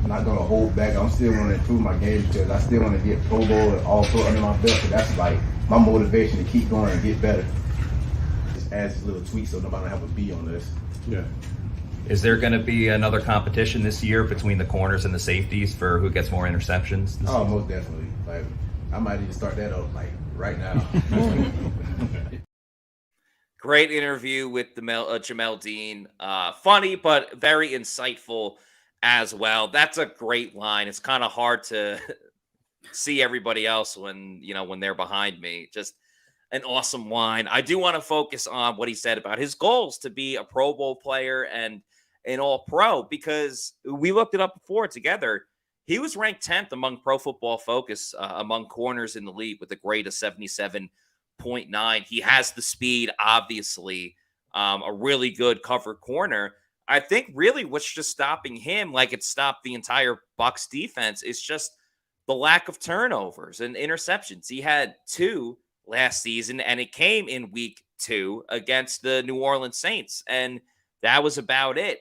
going to hold back. I'm still want to improve my game because I still want to get Pro Bowl and all Pro under my belt. So that's my motivation to keep going and get better. Just add this little tweak so nobody have a B on this. Yeah. Is there going to be another competition this year between the corners and the safeties for who gets more interceptions? Oh, most definitely. I might even start that up right now. Great interview with Jamel Dean. Funny, but very insightful as well. That's a great line. It's kind of hard to see everybody else when they're behind me. Just an awesome line. I do want to focus on what he said about his goals to be a Pro Bowl player and an All Pro, because we looked it up before together. He was ranked 10th among Pro Football Focus among corners in the league with a grade of 77.9. He has the speed, obviously, a really good cover corner. I think really what's just stopping him, like it stopped the entire Bucs defense, is just the lack of turnovers and interceptions. He had 2 last season, and it came in week 2 against the New Orleans Saints, and that was about it.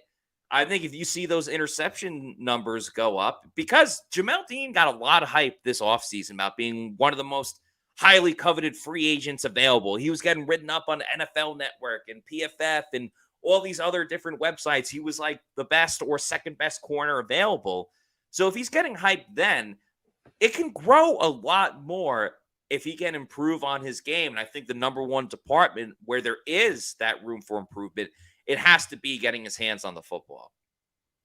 I think if you see those interception numbers go up, because Jamel Dean got a lot of hype this offseason about being one of the most highly coveted free agents available. He was getting written up on NFL Network and PFF and all these other different websites. He was like the best or second best corner available. So if he's getting hyped then, it can grow a lot more if he can improve on his game. And I think the number one department where there is that room for improvement, it has to be getting his hands on the football.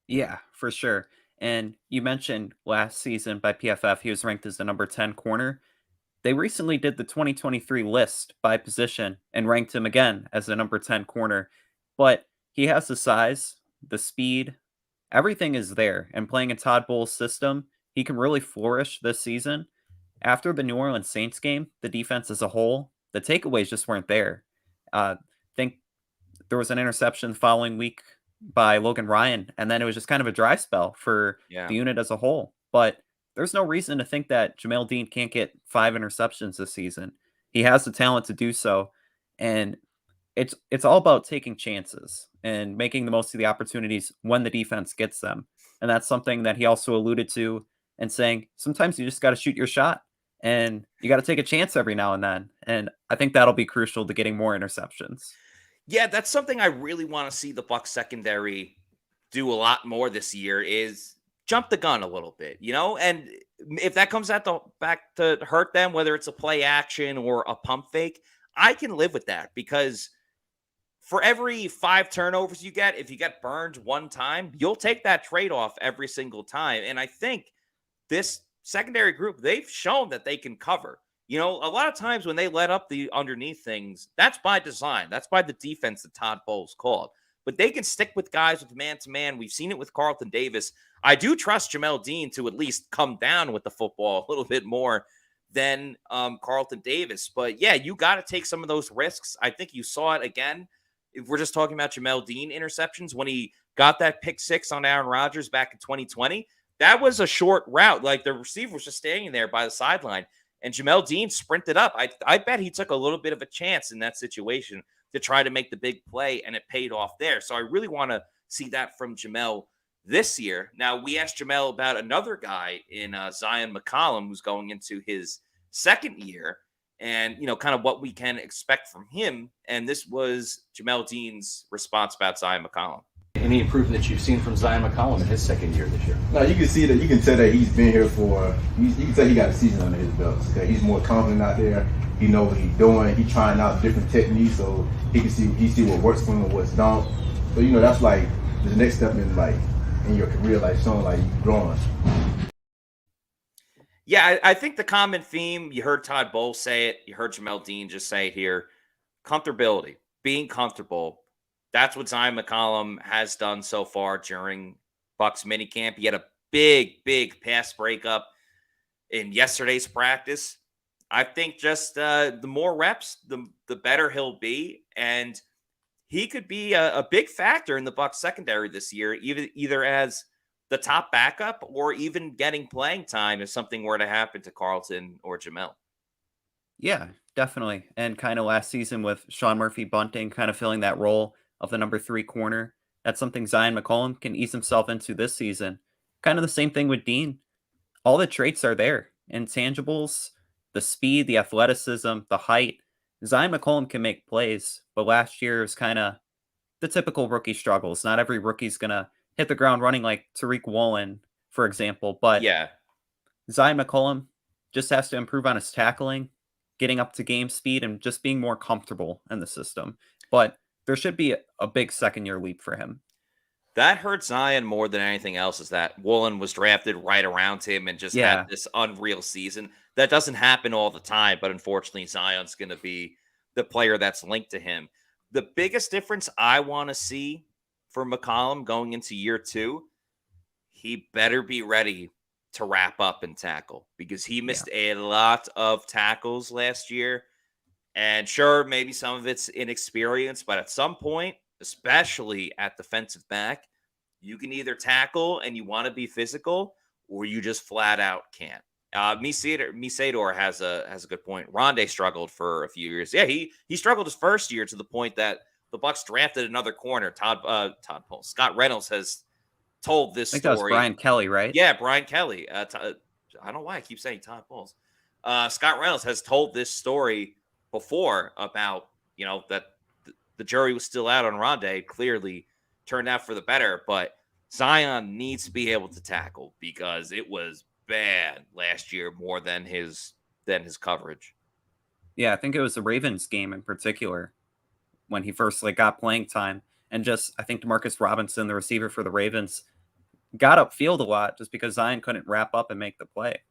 Yeah, for sure. And you mentioned last season by PFF, he was ranked as the number 10 corner. They recently did the 2023 list by position and ranked him again as the number 10 corner. But he has the size, the speed, everything is there. And playing in Todd Bowles' system, he can really flourish this season. After the New Orleans Saints game, the defense as a whole, the takeaways just weren't there. I think there was an interception the following week by Logan Ryan, and then it was just kind of a dry spell for the unit as a whole. But there's no reason to think that Jamel Dean can't get 5 interceptions this season. He has the talent to do so, and it's all about taking chances and making the most of the opportunities when the defense gets them. And that's something that he also alluded to and saying sometimes you just got to shoot your shot and you got to take a chance every now and then. And I think that'll be crucial to getting more interceptions. Yeah, that's something I really want to see the Bucs secondary do a lot more this year, is jump the gun a little bit, and if that comes back to hurt them, whether it's a play action or a pump fake, I can live with that, because for every 5 turnovers you get, if you get burned one time, you'll take that trade-off every single time. And I think this secondary group, they've shown that they can cover. A lot of times when they let up the underneath things, that's by design. That's by the defense that Todd Bowles called. But they can stick with guys with man-to-man. We've seen it with Carlton Davis. I do trust Jamel Dean to at least come down with the football a little bit more than Carlton Davis. But, yeah, you got to take some of those risks. I think you saw it again. If we're just talking about Jamel Dean interceptions, when he got that pick 6 on Aaron Rodgers back in 2020, that was a short route. Like, the receiver was just standing there by the sideline, and Jamel Dean sprinted up. I bet he took a little bit of a chance in that situation to try to make the big play, and it paid off there. So I really want to see that from Jamel this year. Now, we asked Jamel about another guy in Zyon McCollum, who's going into his second year, and, kind of what we can expect from him. And this was Jamel Dean's response about Zyon McCollum. Any improvement that you've seen from Zyon McCollum in his second year this year? No, you can see that. You can tell that he's been here you can tell he got a season under his belt. Okay? He's more confident out there. He knows what he's doing. He's trying out different techniques so he see what works for him and what don't. So that's like the next step in your career, like showing like you're growing. Yeah, I think the common theme, you heard Todd Bowles say it, you heard Jamel Dean just say it here, comfortability, being comfortable. That's what Zyon McCollum has done so far during Bucs minicamp. He had a big pass breakup in yesterday's practice. I think just the more reps, the better he'll be. And he could be a big factor in the Bucs secondary this year, either as the top backup or even getting playing time if something were to happen to Carlton or Jamel. Yeah, definitely. And kind of last season with Sean Murphy-Bunting kind of filling that role of the number 3 corner, that's something Zyon McCollum can ease himself into this season. Kind of the same thing with Dean. All the traits are there. Intangibles, the speed, the athleticism, the height. Zyon McCollum can make plays, but last year was kind of the typical rookie struggles. Not every rookie's going to hit the ground running like Tariq Woolen, for example. But yeah, Zyon McCollum just has to improve on his tackling, getting up to game speed, and just being more comfortable in the system. But there should be a big second-year leap for him. That hurt Zion more than anything else, is that Woolen was drafted right around him and just had Yeah. this unreal season. That doesn't happen all the time, but unfortunately, Zion's going to be the player that's linked to him. The biggest difference I want to see for McCollum going into year 2, he better be ready to wrap up and tackle, because he missed a lot of tackles last year. And sure, maybe some of it's inexperience, but at some point, especially at defensive back, you can either tackle and you want to be physical, or you just flat out can't. Misador has a good point. Rondé struggled for a few years. Yeah, he struggled his first year to the point that the Bucs drafted another corner. Todd Bowles. Scott Reynolds has told this I think that was story. Brian Kelly, right? Yeah, Brian Kelly. I don't know why I keep saying Todd Bowles. Scott Reynolds has told this story before about, that the jury was still out on Rondé. Clearly turned out for the better, but Zyon needs to be able to tackle, because it was bad last year more than his coverage. Yeah, I think it was the Ravens game in particular when he first got playing time, and just I think DeMarcus Robinson, the receiver for the Ravens, got upfield a lot just because Zion couldn't wrap up and make the play.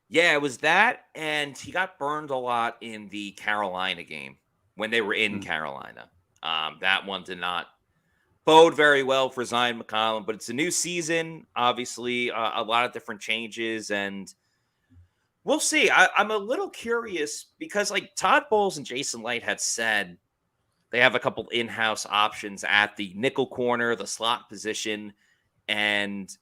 Yeah, it was that, and he got burned a lot in the Carolina game when they were in Carolina. That one did not bode very well for Zion McCollum, but it's a new season, obviously, a lot of different changes, and we'll see. I'm a little curious because, Todd Bowles and Jason Licht had said they have a couple in-house options at the nickel corner, the slot position, and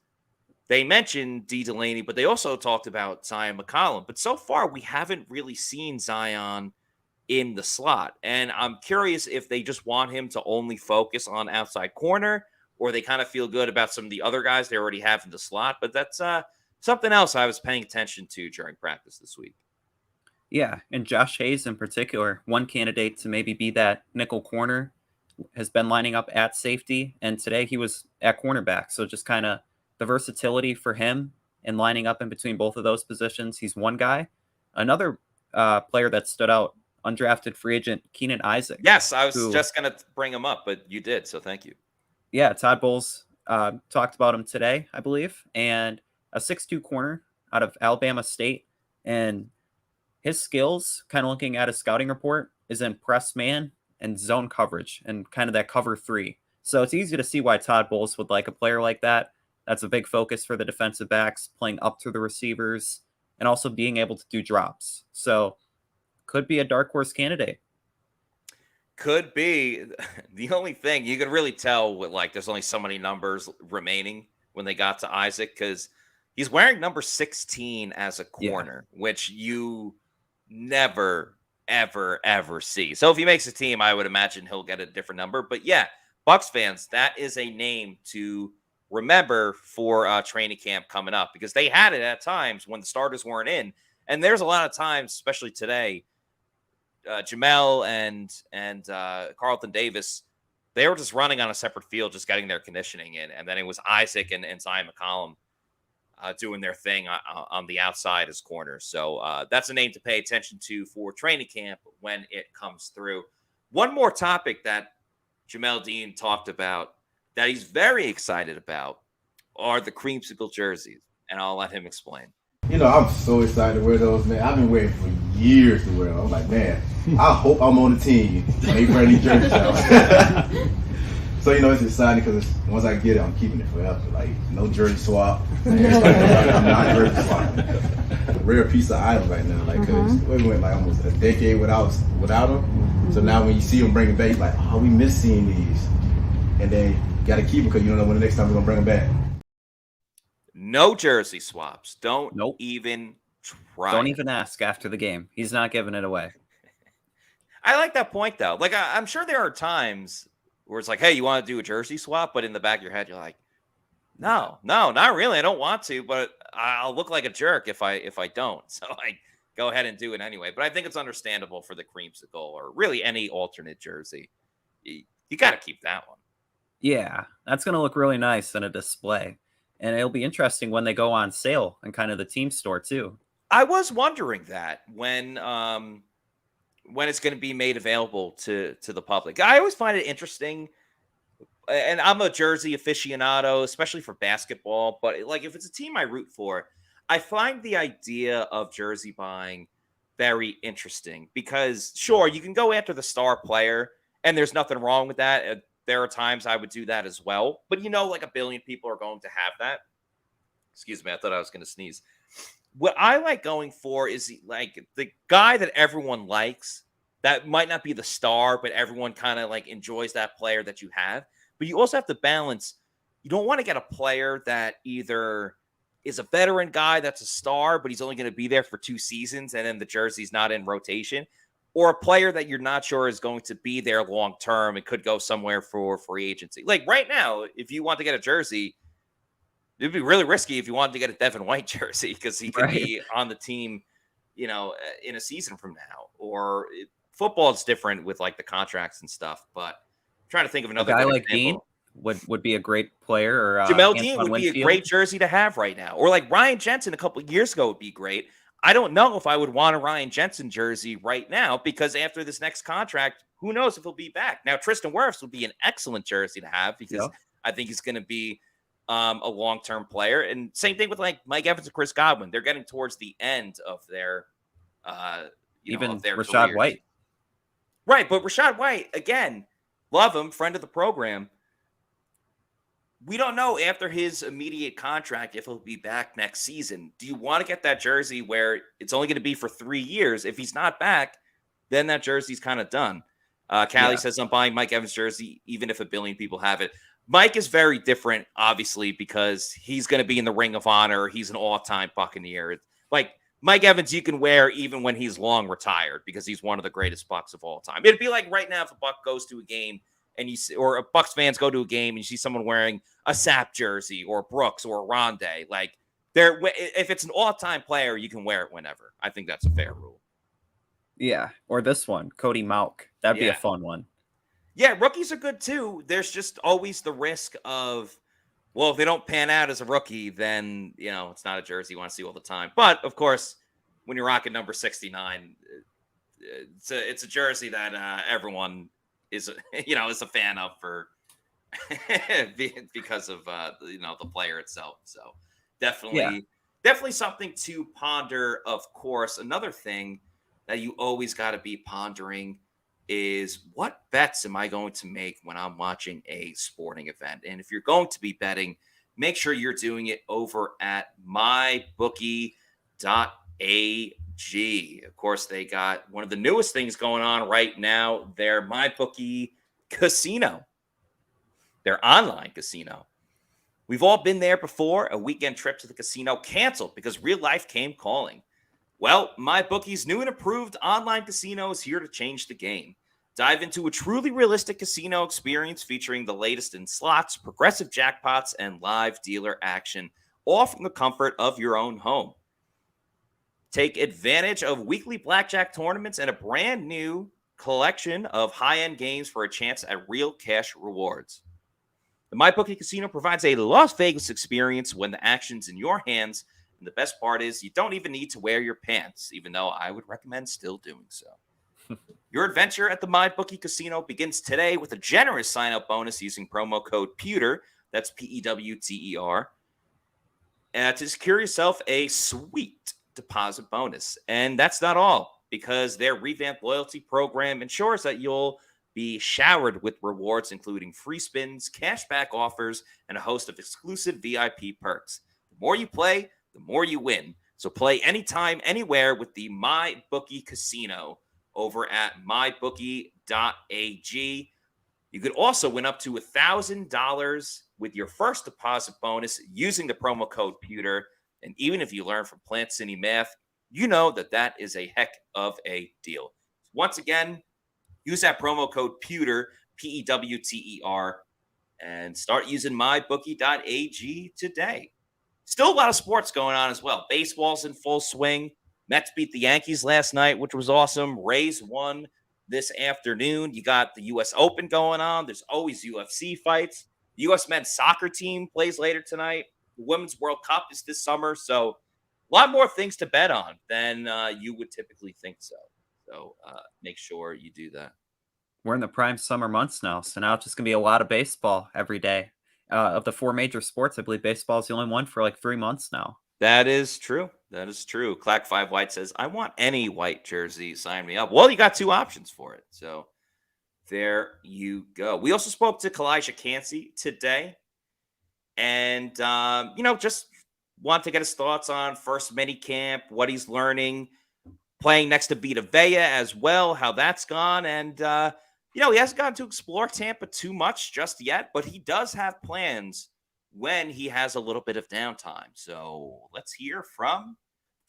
they mentioned D. Delaney, but they also talked about Zion McCollum. But so far, we haven't really seen Zion in the slot. And I'm curious if they just want him to only focus on outside corner, or they kind of feel good about some of the other guys they already have in the slot. But that's something else I was paying attention to during practice this week. Yeah, and Josh Hayes in particular, one candidate to maybe be that nickel corner, has been lining up at safety, and today he was at cornerback. So just kind of the versatility for him and lining up in between both of those positions. He's one guy. Another player that stood out, undrafted free agent Keenan Isaac. Yes, I was just going to bring him up, but you did, so thank you. Yeah, Todd Bowles talked about him today, I believe, and a 6'2" corner out of Alabama State. And his skills, kind of looking at his scouting report, is in press man and zone coverage and kind of that cover 3. So it's easy to see why Todd Bowles would like a player like that. That's a big focus for the defensive backs, playing up to the receivers and also being able to do drops. So could be a dark horse candidate. Could be. The only thing you can really tell with there's only so many numbers remaining when they got to Isaac, because he's wearing number 16 as a corner, which you never, ever, ever see. So if he makes a team, I would imagine he'll get a different number. But yeah, Bucs fans, that is a name to remember for training camp coming up, because they had it at times when the starters weren't in. And there's a lot of times, especially today, Jamel and Carlton Davis, they were just running on a separate field, just getting their conditioning in. And then it was Isaac and Zion McCollum doing their thing on the outside as corners. So that's a name to pay attention to for training camp when it comes through. One more topic that Jamel Dean talked about that he's very excited about are the Creamsicle jerseys. And I'll let him explain. I'm so excited to wear those, man. I've been waiting for years to wear them. I'm like, man, I hope I'm on the team when they bring these jerseys out. So, it's exciting because once I get it, I'm keeping it forever. No jersey swap. I'm not jersey swapping. A rare piece of item right now. Because we went almost a decade without them. So now when you see them bring it back, you're like, oh, we miss seeing these. And then you got to keep them because you don't know when the next time we're going to bring them back. No jersey swaps. Don't Nope. even try. Don't even ask after the game. He's not giving it away. I like that point, though. I'm sure there are times where it's like, hey, you want to do a jersey swap? But in the back of your head, you're like, no, not really. I don't want to, but I'll look like a jerk if I don't. So I go ahead and do it anyway. But I think it's understandable for the Creamsicle or really any alternate jersey. You got to keep that one. Yeah, that's going to look really nice in a display. And it'll be interesting when they go on sale in kind of the team store, too. I was wondering that when it's going to be made available to the public. I always find it interesting. and I'm a jersey aficionado, especially for basketball, but like if it's a team I root for, I find the idea of jersey buying very interesting because sure, you can go after the star player and there's nothing wrong with that. There are times I would do that as well, but like a billion people are going to have that. Excuse me, I thought I was going to sneeze. What I like going for is like the guy that everyone likes that might not be the star, but everyone kind of like enjoys that player that you have. But you also have to balance. You don't want to get a player that either is a veteran guy that's a star, but he's only going to be there for 2 seasons and then the jersey's not in rotation, or a player that you're not sure is going to be there long term and could go somewhere for free agency. Like right now, if you want to get a jersey, it'd be really risky if you wanted to get a Devin White jersey because he could be on the team, in a season from now. Or football is different with like the contracts and stuff. But I'm trying to think of another guy good like example. Dean would be a great player. Or Jamel Dean Antoine would be a Winfield. great jersey to have right now. Or like Ryan Jensen a couple of years ago would be great. I don't know if I would want a Ryan Jensen jersey right now because after this next contract, who knows if he'll be back. Now, Tristan Wirfs would be an excellent jersey to have because I think he's going to be a long-term player. And same thing with like Mike Evans and Chris Godwin. They're getting towards the end of their, even of their Rachaad careers. White. Right. But Rachaad White, again, love him, friend of the program. We don't know after his immediate contract if he'll be back next season. Do you want to get that jersey where it's only going to be for 3 years? If he's not back, then that jersey's kind of done. Callie says, I'm buying Mike Evans jersey, even if a billion people have it. Mike is very different, obviously, because he's going to be in the Ring of Honor. He's an all-time Buccaneer. Like Mike Evans, you can wear even when he's long retired because he's one of the greatest Bucs of all time. It'd be like right now if a Buck goes to a game and or a Bucs fans go to a game and you see someone wearing a Sapp jersey or Brooks or a Rondé. Like if it's an all-time player, you can wear it whenever. I think that's a fair rule. Yeah, or this one, Cody Mauch. That'd be a fun one. Yeah, rookies are good too. There's just always the risk of, well, if they don't pan out as a rookie, then, it's not a jersey you want to see all the time. But, of course, when you're rocking number 69, it's a jersey that everyone is, is a fan of for because of, the player itself. So definitely something to ponder, of course. Another thing that you always got to be pondering is what bets am I going to make when I'm watching a sporting event? And if you're going to be betting, make sure you're doing it over at mybookie.ag. Of course, they got one of the newest things going on right now, their MyBookie Casino, their online casino. We've all been there before, a weekend trip to the casino canceled because real life came calling. Well, MyBookie's new and improved online casino is here to change the game. Dive into a truly realistic casino experience featuring the latest in slots, progressive jackpots, and live dealer action, all from the comfort of your own home. Take advantage of weekly blackjack tournaments and a brand new collection of high-end games for a chance at real cash rewards. The MyBookie Casino provides a Las Vegas experience when the action's in your hands. And the best part is you don't even need to wear your pants, even though I would recommend still doing so. Your adventure at the MyBookie Casino begins today with a generous sign-up bonus using promo code Pewter, that's P-E-W-T-E-R, to secure yourself a sweet deposit bonus. And that's not all, because their revamped loyalty program ensures that you'll be showered with rewards, including free spins, cashback offers, and a host of exclusive VIP perks. The more you play, the more you win. So play anytime, anywhere with the MyBookie Casino over at mybookie.ag. You could also win up to $1,000 with your first deposit bonus using the promo code Pewter. And even if you learn from Plant City Math, you know that is a heck of a deal. Once again, use that promo code Pewter, P-E-W-T-E-R, and start using mybookie.ag today. Still a lot of sports going on as well. Baseball's in full swing. Mets beat the Yankees last night, which was awesome. Rays won this afternoon. You got the U.S. Open going on. There's always UFC fights. The U.S. men's soccer team plays later tonight. The Women's World Cup is this summer. So a lot more things to bet on than you would typically think so. So make sure you do that. we're in the prime summer months now, so now it's just gonna be a lot of baseball every day. Of the 4 major sports, I believe baseball is the only one for like 3 months now. That is true. That is true. Clack 5 White says, I want any white jersey. Sign me up. Well, you got 2 options for it. So there you go. We also spoke to Calijah Kancey today. And, just want to get his thoughts on first mini camp, what he's learning, playing next to Vita Vea as well, how that's gone. And, he hasn't gotten to explore Tampa too much just yet, but he does have plans when he has a little bit of downtime. So let's hear from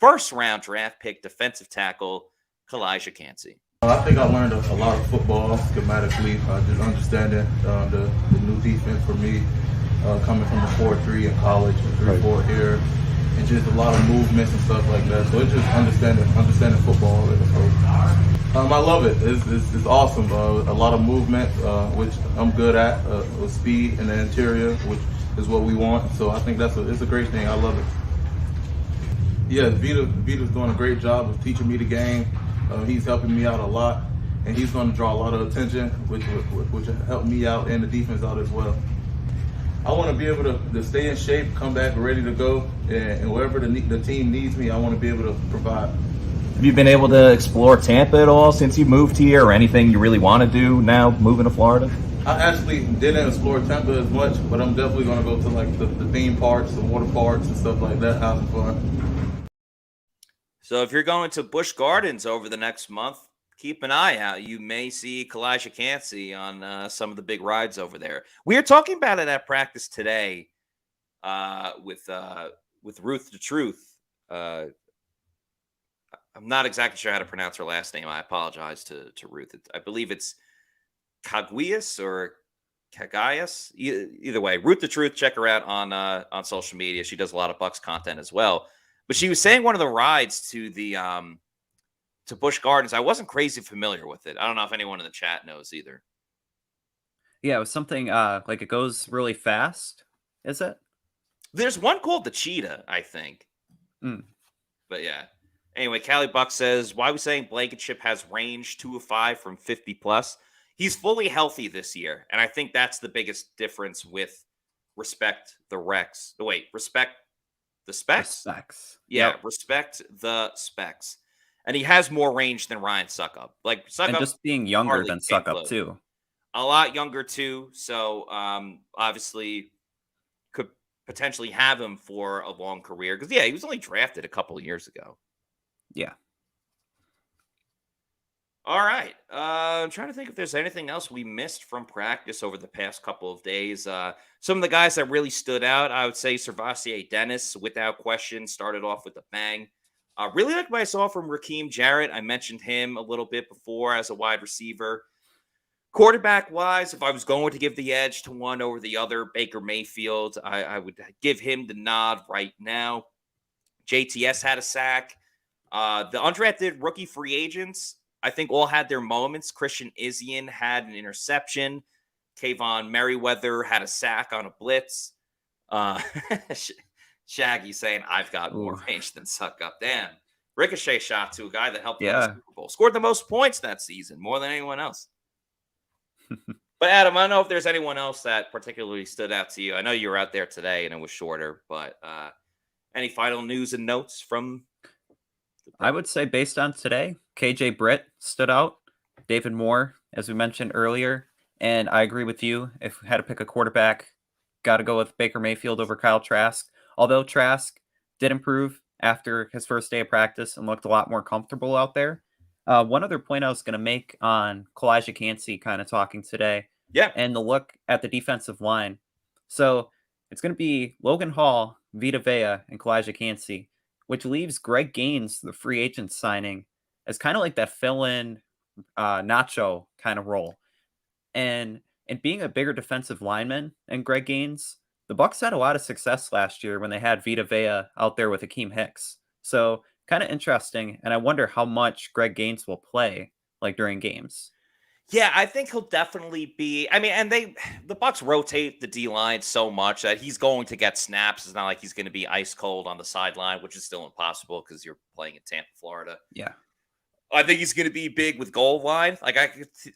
first-round draft pick defensive tackle Calijah Kancey. I think I learned a lot of football schematically, just understanding the new defense for me, coming from the 4-3 in college, the 3-4 here, and just a lot of movements and stuff like that. So it's just understanding football. I love it. It's awesome. A lot of movement, which I'm good at, with speed in the interior, which is what we want. So I think it's a great thing. I love it. Yeah, Vita's doing a great job of teaching me the game. He's helping me out a lot, and he's going to draw a lot of attention, which will help me out and the defense out as well. I want to be able to stay in shape, come back ready to go, and wherever the team needs me, I want to be able to provide. Have you been able to explore Tampa at all since you moved here, or anything you really want to do now moving to Florida? I actually didn't explore Tampa as much, but I'm definitely going to go to like the theme parks, the water parks, and stuff like that, having fun. So if you're going to Busch Gardens over the next month, keep an eye out. You may see Calijah Kancey on some of the big rides over there. We were talking about it at practice today with Ruth the Truth. I'm not exactly sure how to pronounce her last name. I apologize to Ruth. I believe it's Caguias or Cagayas. Either way, Ruth the Truth. Check her out on social media. She does a lot of Bucs content as well. But she was saying one of the rides to the to Busch Gardens, I wasn't crazy familiar with it. I don't know if anyone in the chat knows either. Yeah, it was something like it goes really fast. Is it? There's one called the Cheetah, I think. But yeah. Anyway, Cali Buck says, why are we saying Blankenship has range 2 of 5 from 50 plus? He's fully healthy this year. And I think that's the biggest difference with respect the Rex. Respect the specs? The specs. Yeah, Yep. respect the specs. And he has more range than Ryan Suckup. Like Suckup, And just being younger hardly than came Suckup close. too. A lot younger too. So obviously could potentially have him for a long career. Because yeah, he was only drafted a couple of years ago. Yeah. All right. I'm trying to think if there's anything else we missed from practice over the past couple of days. Some of the guys that really stood out, I would say Servassier Dennis, without question, started off with a bang. Really like what I saw from Raheem Jarrett. I mentioned him a little bit before as a wide receiver. Quarterback-wise, if I was going to give the edge to one over the other, Baker Mayfield, I would give him the nod right now. JTS had a sack. The undrafted rookie free agents, I think all had their moments. Christian Izien had an interception. Kayvon Merriweather had a sack on a blitz. Shaggy saying, I've got more range than Suckup. Damn. Ricochet shot to a guy that helped win the Super Bowl. Scored the most points that season, more than anyone else. But Adam, I don't know if there's anyone else that particularly stood out to you. I know you were out there today and it was shorter, but any final news and notes from... I would say based on today, KJ Britt stood out. David Moore, as we mentioned earlier. And I agree with you. If we had to pick a quarterback, got to go with Baker Mayfield over Kyle Trask. Although Trask did improve after his first day of practice and looked a lot more comfortable out there. One other point I was going to make on Calijah Kancey kind of talking today. Yeah. And the look at the defensive line. So it's going to be Logan Hall, Vita Vea, and Calijah Kancey, which leaves Greg Gaines, the free agent signing, as kind of like that fill-in Nacho kind of role. And being a bigger defensive lineman than Greg Gaines, the Bucs had a lot of success last year when they had Vita Vea out there with Akeem Hicks. So kind of interesting. And I wonder how much Greg Gaines will play like during games. Yeah, I think he'll definitely be. I mean, and the Bucs rotate the D line so much that he's going to get snaps. It's not like he's going to be ice cold on the sideline, which is still impossible because you're playing in Tampa, Florida. Yeah. I think he's going to be big with goal line. Like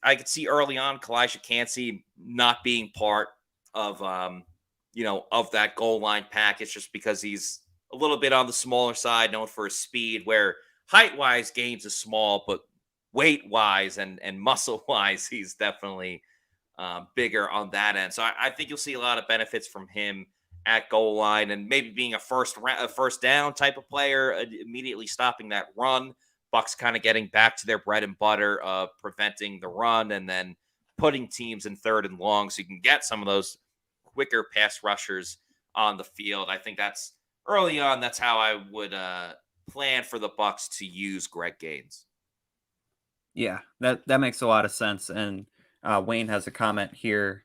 I could see early on Calijah Kancey not being part of of that goal line package just because he's a little bit on the smaller side, known for his speed. Where height wise, Gaines is small, but weight wise and muscle wise, he's definitely bigger on that end. So I think you'll see a lot of benefits from him at goal line and maybe being a first down type of player, immediately stopping that run. Bucs kind of getting back to their bread and butter of preventing the run and then putting teams in 3rd and long so you can get some of those quicker pass rushers on the field. I think that's early on. That's how I would plan for the Bucs to use Greg Gaines. Yeah, that makes a lot of sense. And Wayne has a comment here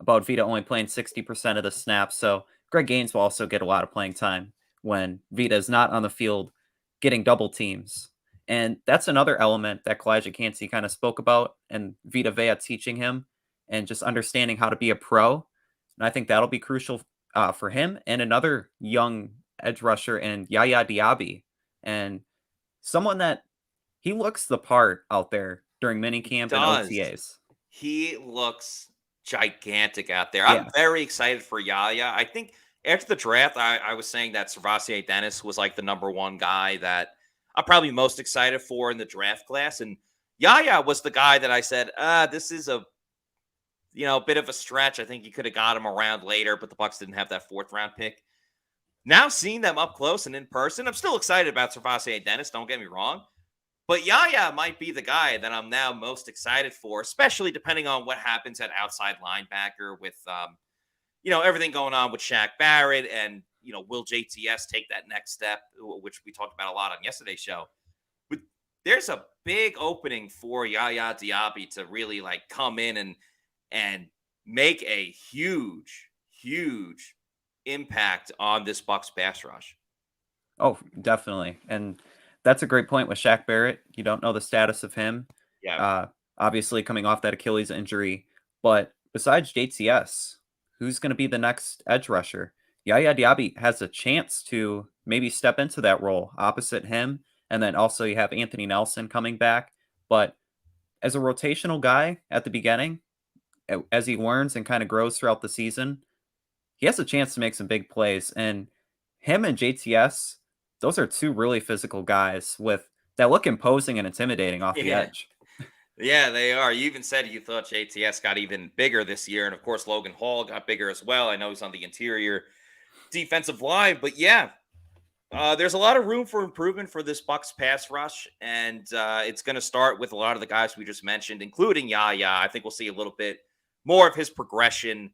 about Vita only playing 60% of the snaps. So Greg Gaines will also get a lot of playing time when Vita is not on the field getting double teams. And that's another element that Calijah Kancey kind of spoke about and Vita Vea teaching him and just understanding how to be a pro. And I think that'll be crucial for him and another young edge rusher in Yaya Diaby. And someone that he looks the part out there during minicamp and OTAs. He looks gigantic out there. Yeah. I'm very excited for Yaya. I think after the draft, I was saying that Servassier Dennis was like the number one guy that I'm probably most excited for in the draft class. And Yaya was the guy that I said, this is a bit of a stretch. I think you could have got him around later, but the Bucs didn't have that 4th round pick. Now seeing them up close and in person, I'm still excited about Servassier Dennis. Don't get me wrong. But Yaya might be the guy that I'm now most excited for, especially depending on what happens at outside linebacker with, everything going on with Shaq Barrett and, will JTS take that next step, which we talked about a lot on yesterday's show. But there's a big opening for Yaya Diaby to really like come in and make a huge, huge impact on this Bucs pass rush. Oh, definitely. And that's a great point with Shaq Barrett. You don't know the status of him. Yeah. Obviously coming off that Achilles injury. But besides JTS, who's going to be the next edge rusher? Yaya Diaby has a chance to maybe step into that role opposite him. And then also you have Anthony Nelson coming back. But as a rotational guy at the beginning, as he learns and kind of grows throughout the season, he has a chance to make some big plays. And him and JTS, those are two really physical guys that look imposing and intimidating off the edge. Yeah, they are. You even said you thought JTS got even bigger this year. And of course, Logan Hall got bigger as well. I know he's on the interior defensive line, but yeah, there's a lot of room for improvement for this Bucs pass rush. And it's going to start with a lot of the guys we just mentioned, including Yaya. I think we'll see a little bit more of his progression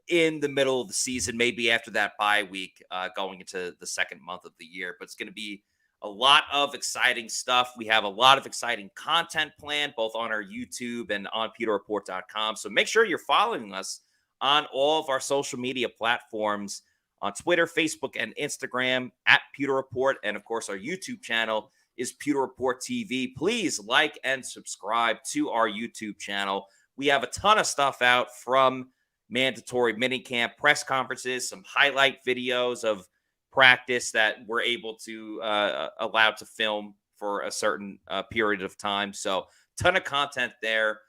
in the middle of the season, maybe after that bye week, going into the second month of the year. But it's going to be a lot of exciting stuff. We have a lot of exciting content planned, both on our YouTube and on pewterreport.com. So make sure you're following us on all of our social media platforms on Twitter, Facebook, and Instagram at Pewter Report. And of course, our YouTube channel is Pewter Report TV. Please like and subscribe to our YouTube channel. We have a ton of stuff out from mandatory minicamp press conferences, some highlight videos of practice that we're able to allow to film for a certain period of time. So ton of content there.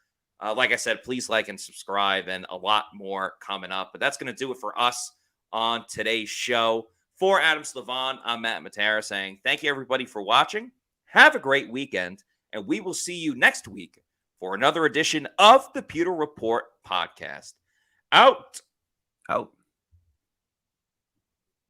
Like I said, please like and subscribe and a lot more coming up. But that's going to do it for us on today's show. For Adam Slavon, I'm Matt Matera saying thank you everybody for watching. Have a great weekend, and we will see you next week for another edition of the Pewter Report Podcast. Out.